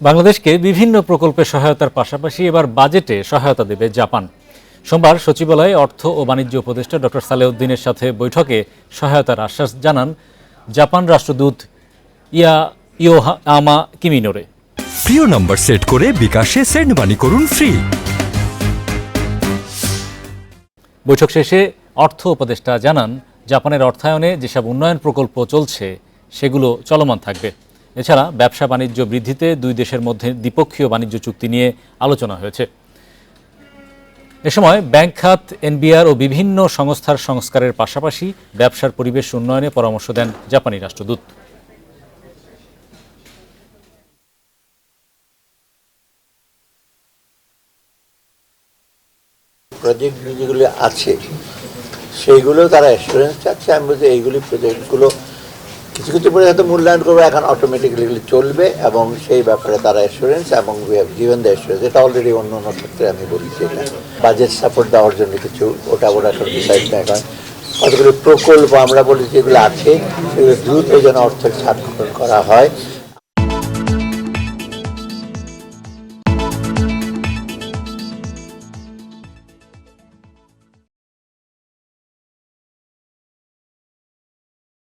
বাংলাদেশকে বিভিন্ন প্রকল্পে সহায়তার পাশাপাশি এবার বাজেটে সহায়তা দেবে জাপান। সোমবার সচিবালয়ে অর্থ ও বাণিজ্য উপদেষ্টা ডক্টর সালেউদ্দিনের সাথে বৈঠকে সহায়তার আশ্বাস জানান জাপান রাষ্ট্রদূত ইয়োহামা কিমিনোরে। প্রিয় নম্বর সেট করে বিকাশে সেন্ড মানি করুন ফ্রি। বৈঠক শেষে অর্থ উপদেষ্টা জানান জাপানের অর্থায়নে যেসব উন্নয়ন প্রকল্প চলছে সেগুলো চলমান থাকবে। এছাড়া ব্যবসা বাণিজ্য বৃদ্ধিতে দুই দেশের মধ্যে দ্বিপক্ষীয় বাণিজ্য চুক্তি নিয়ে আলোচনা হয়েছে। এ সময় ব্যাংক খাত, এনবিআর ও বিভিন্ন সংস্থার সংস্কারের পাশাপাশি ব্যবসার পরিবেশ উন্নয়নে পরামর্শ দেন জাপানি রাষ্ট্রদূত। প্রজেক্ট যেগুলো আছে সেইগুলো তারা অ্যাসুরেন্স চাচ্ছে। আমি বলছি এইগুলি প্রজেক্টগুলো কিছু কিছু পরে হয়তো মূল্যায়ন করবে, এখন অটোমেটিক্যালি এগুলি চলবে এবং সেই ব্যাপারে তারা অ্যাসুরেন্স এবং গিভেন দ্য অ্যাসুরেন্স। এটা অলরেডি অন্য অন্য ক্ষেত্রে আমি বলেছি, এটা বাজেট সাপোর্ট দেওয়ার জন্য কিছু ওটা এখন ডিসাইড না। এখন কতগুলি প্রকল্প আমরা বলি যেগুলো আছে সেগুলো দ্রুত যেন অর্থের ছাড় করা হয়।